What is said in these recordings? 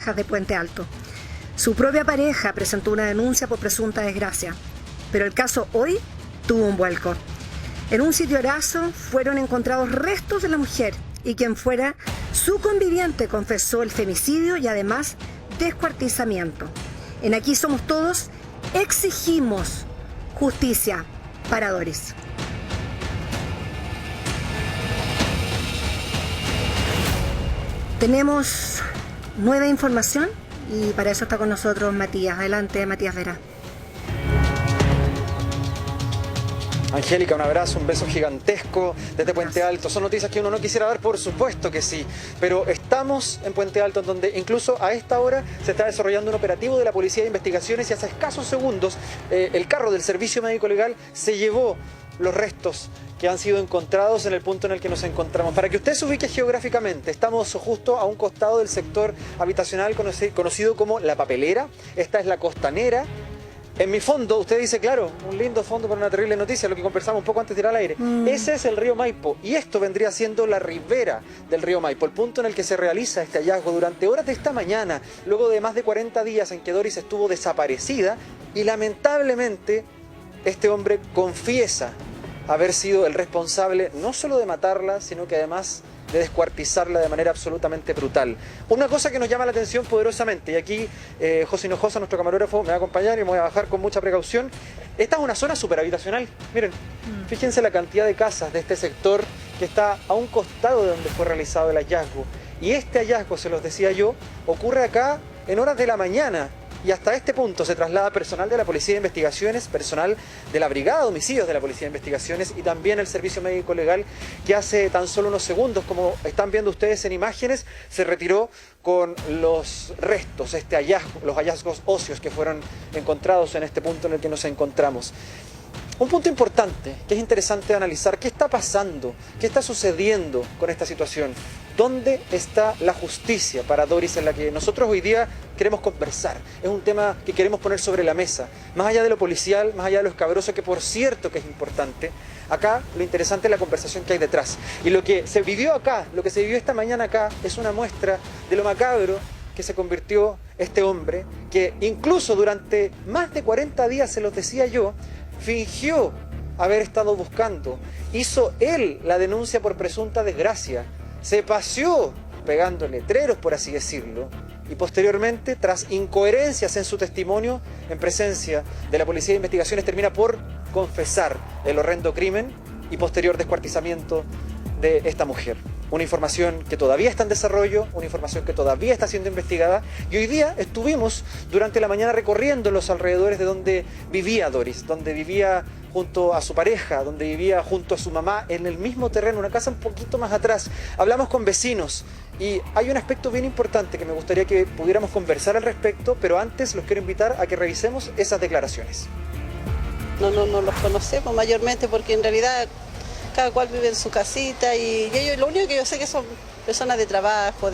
parejas de Puente Alto. Su propia pareja presentó una denuncia por presunta desgracia, pero el caso hoy tuvo un vuelco. En un sitio raso fueron encontrados restos de la mujer y quien fuera su conviviente confesó el femicidio y además descuartizamiento. En Aquí Somos Todos exigimos justicia para Doris. Tenemos nueva información y para eso está con nosotros Matías. Adelante, Matías Vera. Angélica, un abrazo, un beso gigantesco desde Puente Alto. Son noticias que uno no quisiera dar, por supuesto que sí, pero estamos en Puente Alto, donde incluso a esta hora se está desarrollando un operativo de la Policía de Investigaciones y hace escasos segundos el carro del Servicio Médico Legal se llevó los restos que han sido encontrados en el punto en el que nos encontramos. Para que usted se ubique geográficamente, estamos justo a un costado del sector habitacional conocido como La Papelera. Esta es la Costanera. En mi fondo, usted dice, claro, un lindo fondo para una terrible noticia, lo que conversamos un poco antes de ir al aire. Ese es el río Maipo y esto vendría siendo la ribera del río Maipo, el punto en el que se realiza este hallazgo durante horas de esta mañana, luego de más de 40 días en que Doris estuvo desaparecida y lamentablemente este hombre confiesa haber sido el responsable no solo de matarla, sino que además de descuartizarla de manera absolutamente brutal. Una cosa que nos llama la atención poderosamente, y aquí José Hinojosa, nuestro camarógrafo, me va a acompañar y me voy a bajar con mucha precaución. Esta es una zona superhabitacional. Miren, fíjense la cantidad de casas de este sector que está a un costado de donde fue realizado el hallazgo. Y este hallazgo, se los decía yo, ocurre acá en horas de la mañana. Y hasta este punto se traslada personal de la Policía de Investigaciones, personal de la Brigada de Homicidios de la Policía de Investigaciones y también el Servicio Médico Legal, que hace tan solo unos segundos, como están viendo ustedes en imágenes, se retiró con los restos, los hallazgos óseos que fueron encontrados en este punto en el que nos encontramos. Un punto importante, que es interesante analizar, ¿qué está pasando? ¿Qué está sucediendo con esta situación? ¿Dónde está la justicia para Doris en la que nosotros hoy día queremos conversar? Es un tema que queremos poner sobre la mesa. Más allá de lo policial, más allá de lo escabroso, que por cierto que es importante, acá lo interesante es la conversación que hay detrás. Y lo que se vivió acá, lo que se vivió esta mañana acá, es una muestra de lo macabro que se convirtió este hombre, que incluso durante más de 40 días, se los decía yo, fingió haber estado buscando, hizo él la denuncia por presunta desgracia, se paseó pegando letreros, por así decirlo, y posteriormente, tras incoherencias en su testimonio, en presencia de la Policía de Investigaciones, termina por confesar el horrendo crimen y posterior descuartizamiento de esta mujer. Una información que todavía está en desarrollo, una información que todavía está siendo investigada, y hoy día estuvimos durante la mañana recorriendo los alrededores de donde vivía Doris, donde vivía junto a su pareja, donde vivía junto a su mamá, en el mismo terreno, una casa un poquito más atrás. Hablamos con vecinos y hay un aspecto bien importante que me gustaría que pudiéramos conversar al respecto, pero antes los quiero invitar a que revisemos esas declaraciones. No los conocemos mayormente porque en realidad cada cual vive en su casita y ellos, lo único que yo sé que son personas de trabajo,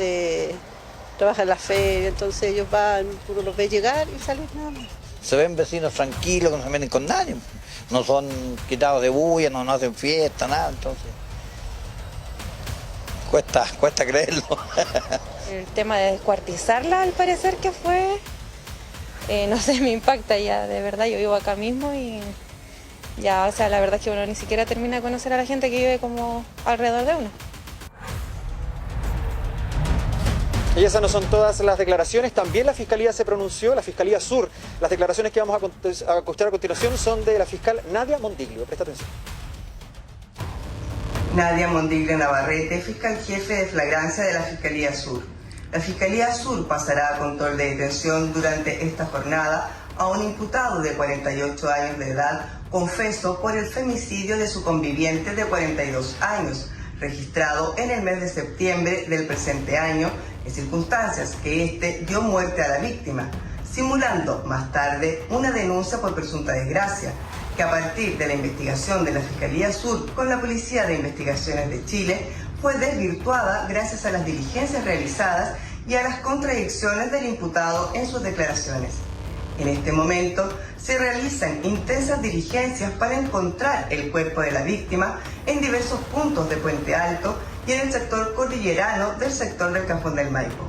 trabajan en la feria, entonces ellos van, uno los ve llegar y salen nada más. Se ven vecinos tranquilos, que no se meten con nadie, no son quitados de bulla, no hacen fiesta, nada, entonces cuesta creerlo. El tema de descuartizarla, al parecer que fue, no sé, me impacta ya, de verdad, yo vivo acá mismo y ya, o sea, la verdad es que uno ni siquiera termina de conocer a la gente que vive como alrededor de uno. Y esas no son todas las declaraciones, también la Fiscalía se pronunció, la Fiscalía Sur. Las declaraciones que vamos a escuchar a continuación son de la fiscal Nadia Mondiglio. Presta atención. Nadia Mondiglio Navarrete, fiscal jefe de flagrancia de la Fiscalía Sur. La Fiscalía Sur pasará a control de detención durante esta jornada a un imputado de 48 años de edad, confeso por el femicidio de su conviviente de 42 años, registrado en el mes de septiembre del presente año, en circunstancias que éste dio muerte a la víctima, simulando más tarde una denuncia por presunta desgracia, que a partir de la investigación de la Fiscalía Sur con la Policía de Investigaciones de Chile fue desvirtuada gracias a las diligencias realizadas y a las contradicciones del imputado en sus declaraciones. En este momento se realizan intensas diligencias para encontrar el cuerpo de la víctima en diversos puntos de Puente Alto y en el sector cordillerano del sector del Cajón del Maipo.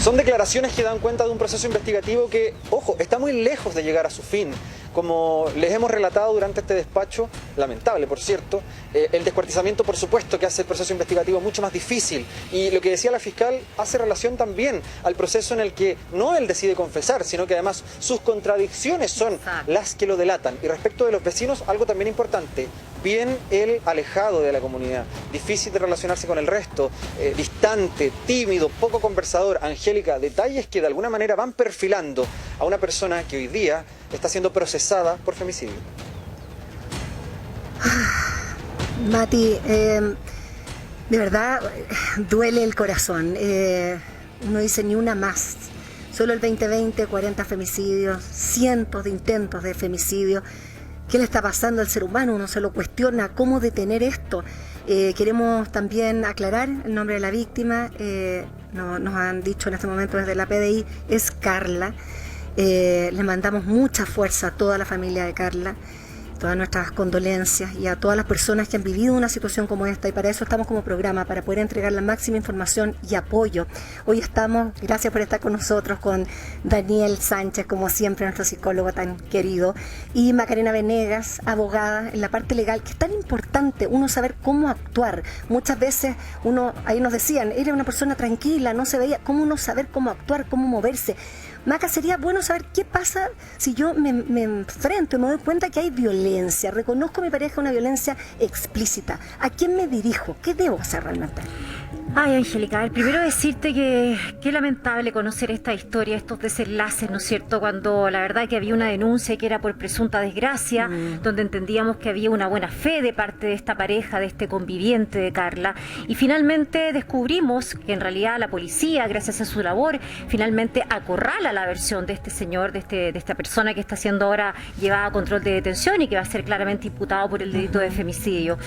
Son declaraciones que dan cuenta de un proceso investigativo que, ojo, está muy lejos de llegar a su fin. Como les hemos relatado durante este despacho, lamentable por cierto, el descuartizamiento por supuesto que hace el proceso investigativo mucho más difícil. Y lo que decía la fiscal hace relación también al proceso en el que no él decide confesar, sino que además sus contradicciones son las que lo delatan. Y respecto de los vecinos, algo también importante, bien él alejado de la comunidad, difícil de relacionarse con el resto, distante, tímido, poco conversador. Angélica, detalles que de alguna manera van perfilando a una persona que hoy día está siendo procesada por femicidio. Mati, de verdad duele el corazón. Uno dice ni una más. Solo el 2020, 40 femicidios, cientos de intentos de femicidio. ¿Qué le está pasando al ser humano? Uno se lo cuestiona, ¿cómo detener esto? Queremos también aclarar el nombre de la víctima. Nos han dicho en este momento desde la PDI, es Carla. Le mandamos mucha fuerza a toda la familia de Carla, todas nuestras condolencias y a todas las personas que han vivido una situación como esta, y para eso estamos como programa, para poder entregar la máxima información y apoyo. Hoy estamos, gracias por estar con nosotros, con Daniel Sánchez, como siempre, nuestro psicólogo tan querido, y Macarena Venegas, abogada en la parte legal, que es tan importante uno saber cómo actuar. Muchas veces uno, ahí nos decían, era una persona tranquila, no se veía, cómo uno saber cómo actuar, cómo moverse. Maca, sería bueno saber qué pasa si yo me enfrento y me doy cuenta que hay violencia. Reconozco a mi pareja una violencia explícita. ¿A quién me dirijo? ¿Qué debo hacer realmente? Ay, Angélica, a ver, primero decirte que qué lamentable conocer esta historia, estos desenlaces, ¿no es cierto? Cuando la verdad que había una denuncia que era por presunta desgracia, donde entendíamos que había una buena fe de parte de esta pareja, de este conviviente de Carla, y finalmente descubrimos que en realidad la policía, gracias a su labor, finalmente acorrala la versión de este señor, de esta persona que está siendo ahora llevada a control de detención y que va a ser claramente imputado por el delito de femicidio.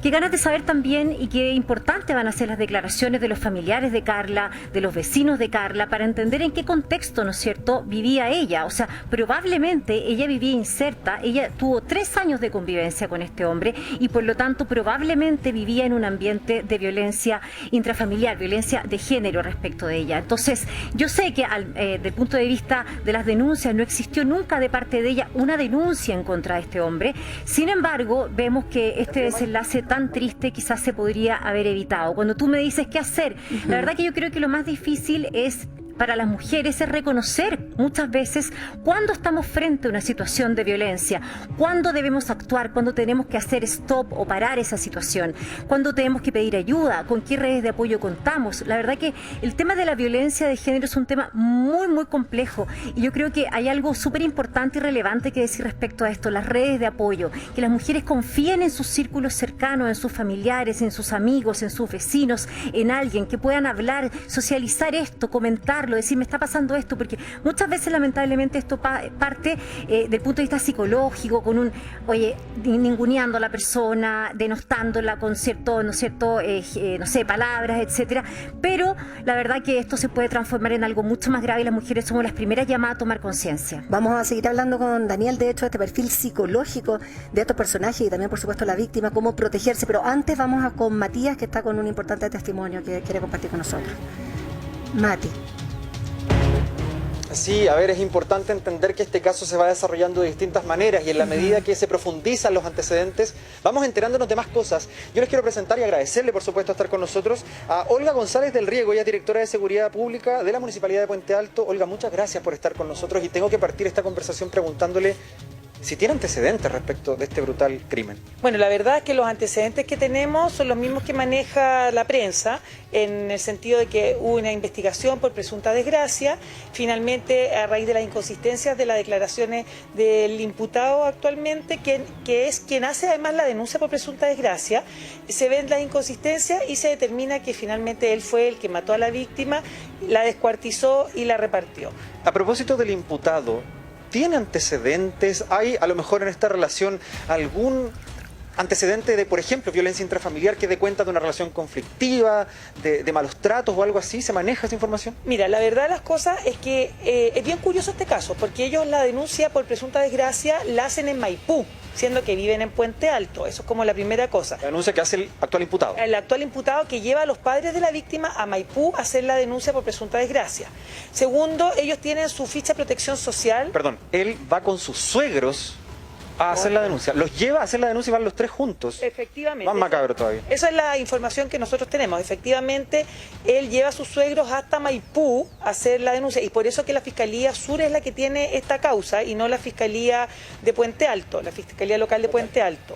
Qué ganas de saber también y qué importante van a ser las declaraciones de los familiares de Carla, de los vecinos de Carla, para entender en qué contexto, ¿no es cierto?, vivía ella. O sea, probablemente ella vivía inserta, ella tuvo 3 años de convivencia con este hombre y por lo tanto probablemente vivía en un ambiente de violencia intrafamiliar, violencia de género respecto de ella. Entonces, yo sé que desde el punto de vista de las denuncias no existió nunca de parte de ella una denuncia en contra de este hombre. Sin embargo, vemos que este desenlace tan triste quizás se podría haber evitado. Cuando tú me dices qué hacer, la verdad que yo creo que lo más difícil es para las mujeres es reconocer muchas veces cuando estamos frente a una situación de violencia, cuándo debemos actuar, cuándo tenemos que hacer stop o parar esa situación, cuándo tenemos que pedir ayuda, con qué redes de apoyo contamos. La verdad que el tema de la violencia de género es un tema muy, muy complejo y yo creo que hay algo súper importante y relevante que decir respecto a esto, las redes de apoyo, que las mujeres confíen en sus círculos cercanos, en sus familiares, en sus amigos, en sus vecinos, en alguien que puedan hablar, socializar esto, comentarlo, decir me está pasando esto, porque muchas veces lamentablemente esto parte del punto de vista psicológico, con un, ninguneando a la persona, denostándola con cierto, no sé, palabras, etcétera, pero la verdad que esto se puede transformar en algo mucho más grave y las mujeres somos las primeras llamadas a tomar conciencia. Vamos a seguir hablando con Daniel, de hecho, de este perfil psicológico de estos personajes y también, por supuesto, la víctima, cómo protegerse, pero antes vamos con Matías, que está con un importante testimonio que quiere compartir con nosotros. Mati. Sí, a ver, es importante entender que este caso se va desarrollando de distintas maneras y en la medida que se profundizan los antecedentes, vamos enterándonos de más cosas. Yo les quiero presentar y agradecerle, por supuesto, estar con nosotros a Olga González del Riego, ella es directora de Seguridad Pública de la Municipalidad de Puente Alto. Olga, muchas gracias por estar con nosotros y tengo que partir esta conversación preguntándole si tiene antecedentes respecto de este brutal crimen. Bueno, la verdad es que los antecedentes que tenemos son los mismos que maneja la prensa, en el sentido de que hubo una investigación por presunta desgracia. Finalmente, a raíz de las inconsistencias de las declaraciones del imputado actualmente, que es quien hace además la denuncia por presunta desgracia, se ven las inconsistencias y se determina que finalmente él fue el que mató a la víctima, la descuartizó y la repartió. A propósito del imputado, ¿tiene antecedentes? ¿Hay a lo mejor en esta relación antecedente de, por ejemplo, violencia intrafamiliar que dé cuenta de una relación conflictiva, de malos tratos o algo así? ¿Se maneja esa información? Mira, la verdad de las cosas es que es bien curioso este caso, porque ellos la denuncia por presunta desgracia la hacen en Maipú, siendo que viven en Puente Alto. Eso es como la primera cosa. La denuncia que hace el actual imputado. El actual imputado que lleva a los padres de la víctima a Maipú a hacer la denuncia por presunta desgracia. Segundo, ellos tienen su ficha de protección social. Perdón, él va con sus suegros a hacer la denuncia. Los lleva a hacer la denuncia y van los tres juntos. Efectivamente. Más macabro todavía. Esa es la información que nosotros tenemos. Efectivamente, él lleva a sus suegros hasta Maipú a hacer la denuncia. Y por eso que la Fiscalía Sur es la que tiene esta causa y no la Fiscalía de Puente Alto, la Fiscalía Local de Puente Alto.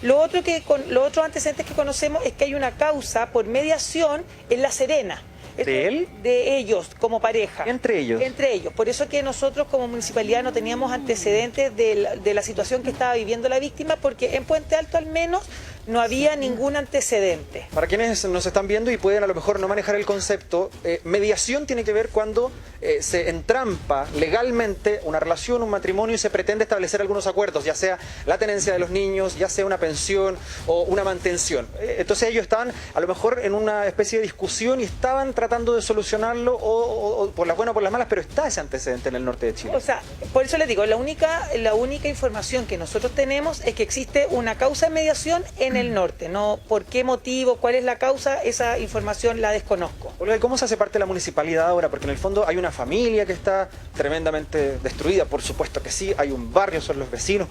Los otros antecedentes que conocemos es que hay una causa por mediación en La Serena. ¿De él? De ellos, como pareja. ¿Entre ellos? Entre ellos. Por eso que nosotros como municipalidad no teníamos antecedentes de la situación que estaba viviendo la víctima, porque en Puente Alto al menos no había ningún antecedente. Para quienes nos están viendo y pueden a lo mejor no manejar el concepto, mediación tiene que ver cuando se entrampa legalmente una relación, un matrimonio y se pretende establecer algunos acuerdos, ya sea la tenencia de los niños, ya sea una pensión o una mantención. Entonces ellos estaban a lo mejor en una especie de discusión y estaban tratando de solucionarlo o por las buenas o por las malas, pero está ese antecedente en el norte de Chile. O sea, por eso les digo, la única información que nosotros tenemos es que existe una causa de mediación en el norte. No, ¿por qué motivo? ¿Cuál es la causa? Esa información la desconozco. Olga, ¿cómo se hace parte de la municipalidad ahora? Porque en el fondo hay una familia que está tremendamente destruida, por supuesto que sí, hay un barrio, son los vecinos,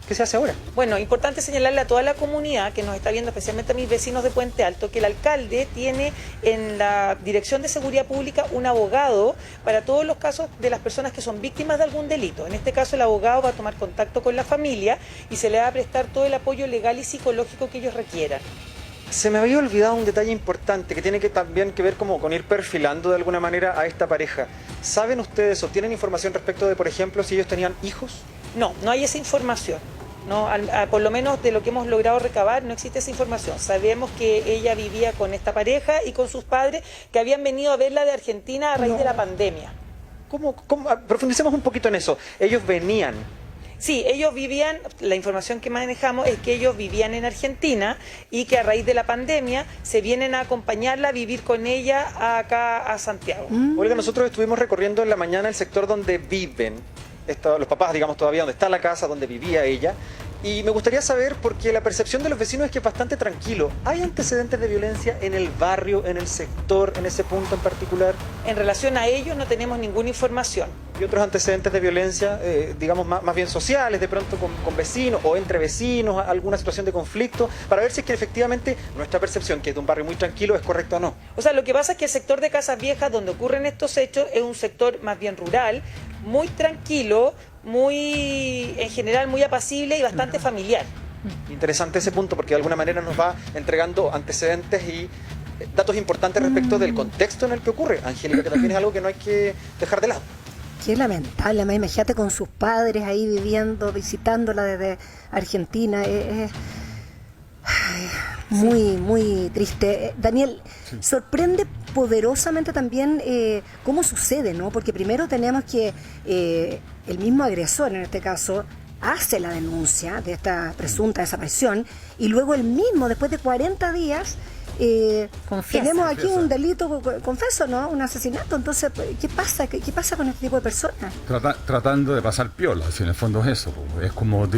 ¿qué se hace ahora? Bueno, importante señalarle a toda la comunidad que nos está viendo, especialmente a mis vecinos de Puente Alto, que el alcalde tiene en la Dirección de Seguridad Pública un abogado para todos los casos de las personas que son víctimas de algún delito. En este caso el abogado va a tomar contacto con la familia y se le va a prestar todo el apoyo legal y psicológico que ellos requieran. Se me había olvidado un detalle importante que tiene que también que ver como con ir perfilando de alguna manera a esta pareja. ¿Saben ustedes o tienen información respecto de, por ejemplo, si ellos tenían hijos? No, no hay esa información. No, por lo menos de lo que hemos logrado recabar no existe esa información. Sabemos que ella vivía con esta pareja y con sus padres que habían venido a verla de Argentina a raíz de la pandemia. ¿Cómo? Profundicemos un poquito en eso. Ellos venían. Sí, ellos vivían, la información que manejamos es que ellos vivían en Argentina y que a raíz de la pandemia se vienen a acompañarla, a vivir con ella acá a Santiago. Olga, nosotros estuvimos recorriendo en la mañana el sector donde viven los papás, digamos todavía, donde está la casa, donde vivía ella. Y me gustaría saber, porque la percepción de los vecinos es que es bastante tranquilo. ¿Hay antecedentes de violencia en el barrio, en el sector, en ese punto en particular? En relación a ellos no tenemos ninguna información. ¿Y otros antecedentes de violencia, digamos, más bien sociales, de pronto con vecinos o entre vecinos, alguna situación de conflicto, para ver si es que efectivamente nuestra percepción, que es de un barrio muy tranquilo, es correcta o no? O sea, lo que pasa es que el sector de Casas Viejas, donde ocurren estos hechos, es un sector más bien rural, muy tranquilo, en general muy apacible y bastante familiar. Interesante ese punto, porque de alguna manera nos va entregando antecedentes y datos importantes respecto del contexto en el que ocurre, Angélica, que también es algo que no hay que dejar de lado. Qué lamentable, imagínate con sus padres ahí viviendo, visitándola desde Argentina, es muy, muy triste. Daniel, sorprende poderosamente también cómo sucede, ¿no? Porque primero tenemos que el mismo agresor, en este caso, hace la denuncia de esta presunta desaparición y luego él mismo, después de 40 días, tenemos aquí un delito confeso, ¿no? Un asesinato. Entonces, ¿qué pasa? ¿Qué pasa con este tipo de personas? Tratando de pasar piola, si en el fondo es eso. Es como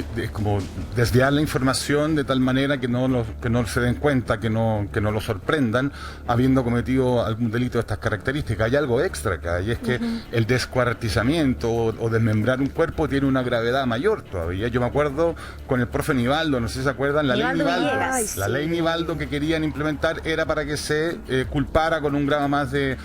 desviar la información de tal manera que no se den cuenta, que no lo sorprendan, habiendo cometido algún delito de estas características. Hay algo extra acá, y es que el descuartizamiento o desmembrar un cuerpo tiene una gravedad mayor todavía. Yo me acuerdo con el profe Nivaldo, no sé si se acuerdan, la ley Nivaldo que querían implementar era para que se culpara con un grado más de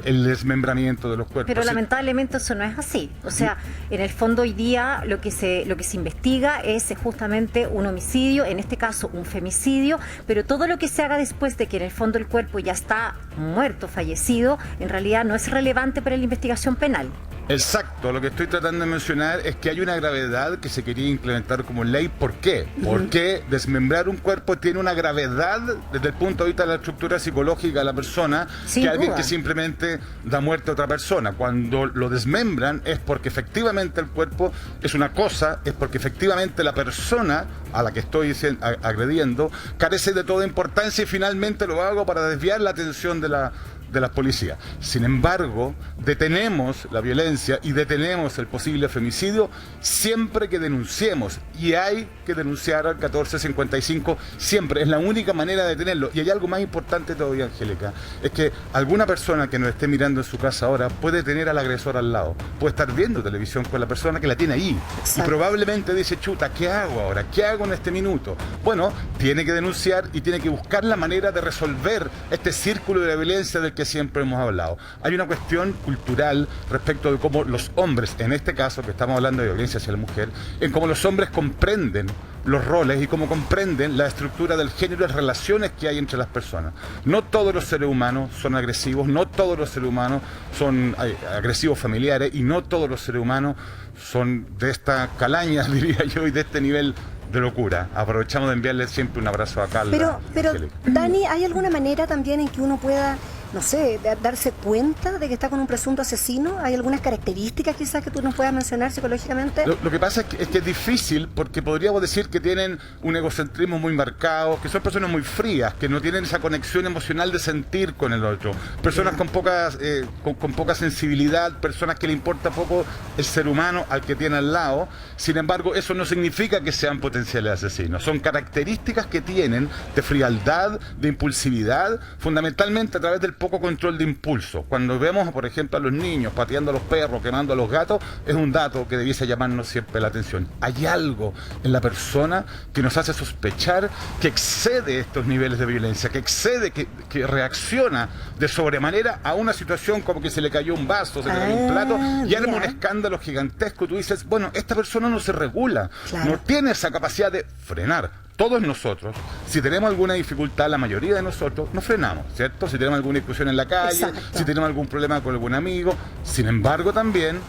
el desmembramiento de los cuerpos. Pero lamentablemente eso no es así. O sea, en el fondo hoy día lo que se investiga es justamente un homicidio, en este caso un femicidio, pero todo lo que se haga después de que en el fondo el cuerpo ya está muerto, fallecido, en realidad no es relevante para la investigación penal. Exacto, lo que estoy tratando de mencionar es que hay una gravedad que se quería implementar como ley. ¿Por qué? Porque desmembrar un cuerpo tiene una gravedad desde el punto de vista de la estructura psicológica de la persona, Sin que alguien duda. que simplemente da muerte a otra persona. Cuando lo desmembran es porque efectivamente el cuerpo es una cosa, es porque efectivamente la persona a la que estoy agrediendo carece de toda importancia, y finalmente lo hago para desviar la atención de las policías. Sin embargo, detenemos la violencia y detenemos el posible femicidio siempre que denunciemos, y hay que denunciar al 1455 siempre, es la única manera de detenerlo. Y hay algo más importante todavía, Angélica, es que alguna persona que nos esté mirando en su casa ahora puede tener al agresor al lado, puede estar viendo televisión con la persona que la tiene ahí. Exacto. Y probablemente dice, chuta, ¿qué hago ahora? ¿Qué hago en este minuto? Bueno, tiene que denunciar y tiene que buscar la manera de resolver este círculo de la violencia del que siempre hemos hablado. Hay una cuestión cultural respecto de cómo los hombres, en este caso que estamos hablando de violencia hacia la mujer, en cómo los hombres comprenden los roles y cómo comprenden la estructura del género y las relaciones que hay entre las personas. No todos los seres humanos son agresivos, no todos los seres humanos son agresivos familiares, y no todos los seres humanos son de esta calaña, diría yo, y de este nivel de locura. Aprovechamos de enviarle siempre un abrazo a Carla. Pero Angélica. Dani, ¿hay alguna manera también en que uno pueda, no sé, darse cuenta de que está con un presunto asesino? ¿Hay algunas características quizás que tú nos puedas mencionar psicológicamente? Lo que pasa es que es difícil, porque podríamos decir que tienen un egocentrismo muy marcado, que son personas muy frías, que no tienen esa conexión emocional de sentir con el otro, personas con poca sensibilidad, personas que le importa poco el ser humano al que tiene al lado. Sin embargo, eso no significa que sean potenciales asesinos, son características que tienen de frialdad, de impulsividad, fundamentalmente a través del poco control de impulso. Cuando vemos, por ejemplo, a los niños pateando a los perros, quemando a los gatos, es un dato que debiese llamarnos siempre la atención. Hay algo en la persona que nos hace sospechar que excede estos niveles de violencia, que excede, que reacciona de sobremanera a una situación como que se le cayó un vaso, se le cayó un plato, y arma un escándalo gigantesco. Tú dices, bueno, esta persona no se regula, no tiene esa capacidad de frenar. Todos nosotros, si tenemos alguna dificultad, la mayoría de nosotros nos frenamos, ¿cierto? Si tenemos alguna discusión en la calle, si tenemos algún problema con algún amigo. Sin embargo, también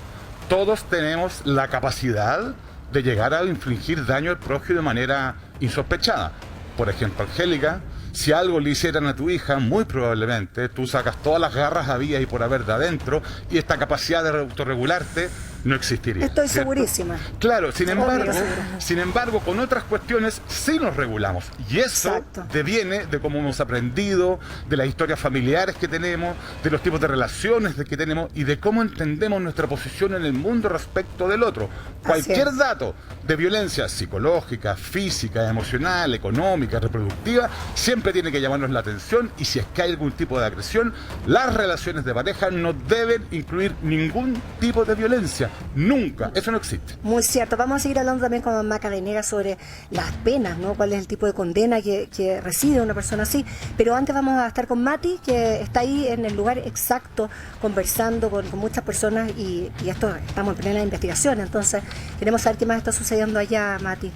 todos tenemos la capacidad de llegar a infligir daño al prójimo de manera insospechada. Por ejemplo, Angélica, si algo le hicieran a tu hija, muy probablemente tú sacas todas las garras habidas y por haber de adentro, y esta capacidad de autorregularte no existiría. Estoy ¿cierto? segurísima. Claro, sin embargo, con otras cuestiones sí nos regulamos. Y eso deviene de cómo hemos aprendido, de las historias familiares que tenemos, de los tipos de relaciones que tenemos y de cómo entendemos nuestra posición en el mundo respecto del otro. Cualquier dato de violencia psicológica, física, emocional, económica, reproductiva, siempre tiene que llamarnos la atención, y si es que hay algún tipo de agresión, las relaciones de pareja no deben incluir ningún tipo de violencia. Nunca, eso no existe. Muy cierto. Vamos a seguir hablando también con Maca Venegas sobre las penas, ¿no? Cuál es el tipo de condena que recibe una persona así. Pero antes vamos a estar con Mati, que está ahí en el lugar exacto, conversando con muchas personas, y esto estamos en plena investigación. Entonces, queremos saber qué más está sucediendo allá, Mati.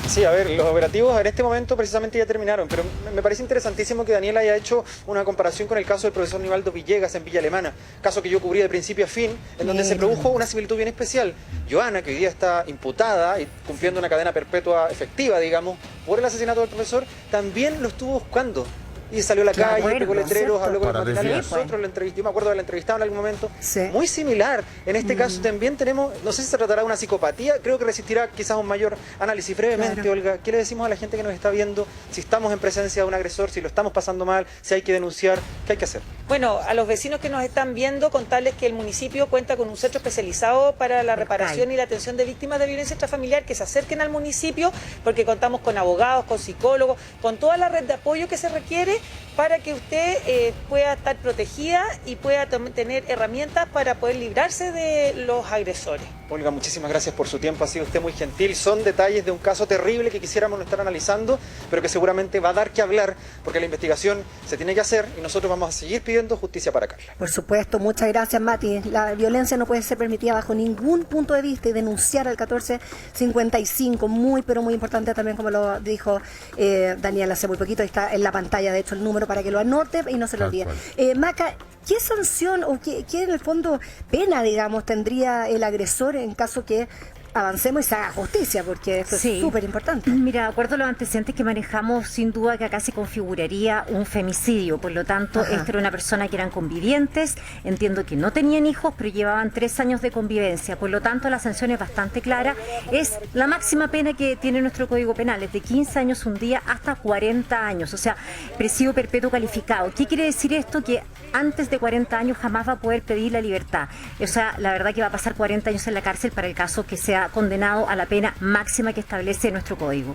Sí, a ver, los operativos en este momento precisamente ya terminaron, pero me parece interesantísimo que Daniel haya hecho una comparación con el caso del profesor Nivaldo Villegas en Villa Alemana, caso que yo cubrí de principio a fin, en donde se produjo una similitud bien especial. Joana, que hoy día está imputada y cumpliendo una cadena perpetua efectiva, digamos, por el asesinato del profesor, también lo estuvo buscando. Y salió a la calle, pegó letreros, habló con los matinales. Nosotros lo entrevistamos, yo me acuerdo de la entrevistado en algún momento. Muy similar. En este caso también tenemos, no sé si se tratará de una psicopatía, creo que resistirá quizás un mayor análisis. Brevemente, Olga, ¿qué le decimos a la gente que nos está viendo? Si estamos en presencia de un agresor, si lo estamos pasando mal, si hay que denunciar, ¿qué hay que hacer? Bueno, a los vecinos que nos están viendo, contarles que el municipio cuenta con un centro especializado para la reparación y la atención de víctimas de violencia intrafamiliar, que se acerquen al municipio, porque contamos con abogados, con psicólogos, con toda la red de apoyo que se requiere para que usted pueda estar protegida y pueda tener herramientas para poder librarse de los agresores. Olga, muchísimas gracias por su tiempo, ha sido usted muy gentil. Son detalles de un caso terrible que quisiéramos no estar analizando, pero que seguramente va a dar que hablar, porque la investigación se tiene que hacer y nosotros vamos a seguir pidiendo justicia para Carla. Por supuesto, muchas gracias, Mati. La violencia no puede ser permitida bajo ningún punto de vista, y denunciar al 1455, muy pero muy importante también, como lo dijo Daniel hace muy poquito, está en la pantalla de hecho el número para que lo anote y no se lo olvide. Maca, ¿qué sanción o qué en el fondo pena, digamos, tendría el agresor en caso que avancemos y se haga justicia? Porque esto Sí. es súper importante. Mira, de acuerdo a los antecedentes que manejamos, sin duda que acá se configuraría un femicidio. Por lo tanto, Ajá. esto era una persona que eran convivientes. Entiendo que no tenían hijos, pero llevaban 3 años de convivencia. Por lo tanto, la sanción es bastante clara. Es la máxima pena que tiene nuestro Código Penal, es de 15 años un día hasta 40 años. O sea, presidio perpetuo calificado. ¿Qué quiere decir esto? Que antes de 40 años jamás va a poder pedir la libertad. O sea, la verdad que va a pasar 40 años en la cárcel para el caso que sea condenado a la pena máxima que establece nuestro código.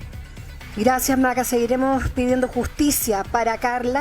Gracias, Maca. Seguiremos pidiendo justicia para Carla.